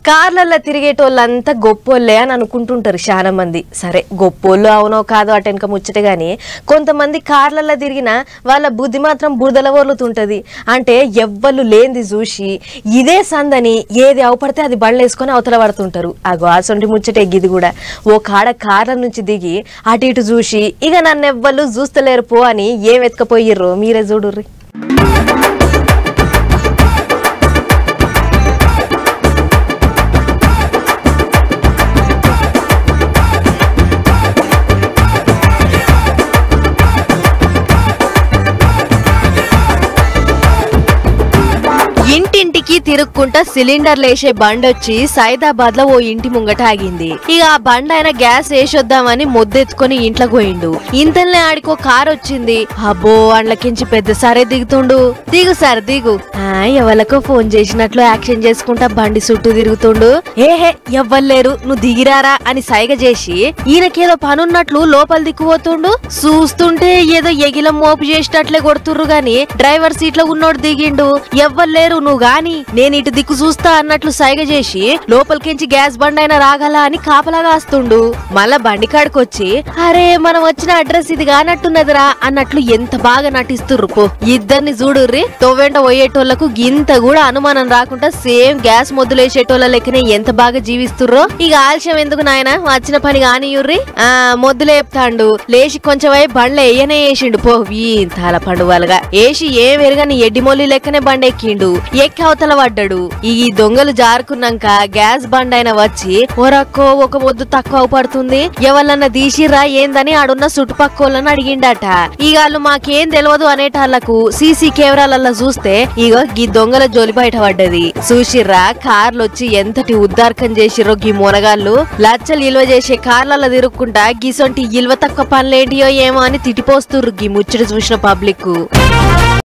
కార్లల్లో తిరిగేటోళ్ళంతా గొప్పోళ్ళే అని అనుకుంటుంటారు చాలా మంది. సరే గొప్పోళ్ళు అవునో కాదో అటెనక ముచ్చట గాని కొంతమంది కార్లల్లో తిరిగినా వాళ్ళ బుద్ధి మాత్రం బురదల వర్లుతుంటది. అంటే ఎవ్వళ్ళు లేనిది చూసి ఇదే సందని ఏది అవపడితే అది బళ్ళేసుకొని అవతల పడుతుంటారు. అగో అసొంటి ముచ్చటే గిది కూడా. ఓ కాడ కార్ల నుంచి దిగి అటు ఇటు చూసి ఇక నన్ను ఎవ్వళ్ళు చూస్తలేరు పో అని ఏం ఎత్తుకపోయిర్రో మీరే చూడుర్రి. ఇంటింటికి తిరుక్కుంటా సిలిండర్లు వేసే బండొచ్చి సైదాబాద్ లో ఓ ఇంటి ముంగట ఆగింది. ఇక ఆ బండ ఆయన గ్యాస్ వేసొద్దామని మొద్దెత్తుకొని ఇంట్లోకి పోయిండు. ఇంతలనే ఆడికో కార్ వచ్చింది. అబ్బో అండ్లకించి పెద్ద సారే దిగుతుండు. దిగు సార్ దిగు. ఎవరికో ఫోన్ చేసినట్లు యాక్షన్ చేసుకుంటా బండి చుట్టూ తిరుగుతుండు. ఏహే ఎవ్వలేరు నువ్వు దిగిరారా అని సైగ చేసి ఈయనకేదో పనున్నట్లు లోపల దిక్కుపోతుండు. చూస్తుంటే ఏదో ఎగిలం మోపు చేసినట్లే కొడుతుర్రు గాని డ్రైవర్ సీట్ లో ఉన్నోడు దిగిండు. ఎవ్వలేరు నువ్వు గాని నేను ఇటు దిక్కు చూస్తా అన్నట్లు సైగ చేసి లోపలికించి గ్యాస్ బండి అయినా రాగల అని కాపలాగా వస్తుండు. మళ్ళా బండి కాడికొచ్చి అరే మనం వచ్చిన అడ్రస్ ఇది కానట్టున్నదిరా అన్నట్లు ఎంత బాగా నటిస్తుర్రు పో. ఇద్దరిని చూడుర్రి తోవెంట పోయేటోళ్లకు గింత కూడా అనుమానం రాకుండా సేమ్ గ్యాస్ మొద్దులేసేటోళ్ళ లెక్కనే ఎంత బాగా జీవిస్తుర్రో. ఇక ఆలస్యం ఎందుకు నాయన వచ్చిన పని కానియుర్రి. మొద్దులేపుతాండు లేచి కొంచెం అయి బండ్లు వేయనే వేసిండు పో. వీంతాల పండుగలుగా వేసి ఏం వెరగని ఎడ్డిమొల్లి లెక్కనే బండి ఎక్కిండు. ఎక్కి అవతల పడ్డాడు. ఈ దొంగలు జారుకున్నాక గ్యాస్ బండి అయిన వచ్చి ఒరక్కో ఒక మొద్దు తక్కువ పడుతుంది ఎవరన్నా తీసిరా ఏందని ఆడున్న చుట్టుపక్కలను అడిగిండట. ఇక వాళ్ళు మాకేం తెలియదు అనేటాళ్లకు సీసీ కెమెరాలలో చూస్తే ఇగో గీ దొంగల జోలి బయట పడ్డది. చూసిర్రా కార్లొచ్చి ఎంతటి ఉద్దార్కం చేసిర్రో గీ మొనగాళ్ళు. లచ్చలు ఇల్వ చేసే కార్లలో తిరుక్కుంటా గీసొంటి ఇల్వ తక్కువ పనులేంటియో ఏమో అని తిట్టిపోస్తుర్రు గీ ముచ్చట చూసిన పబ్లిక్.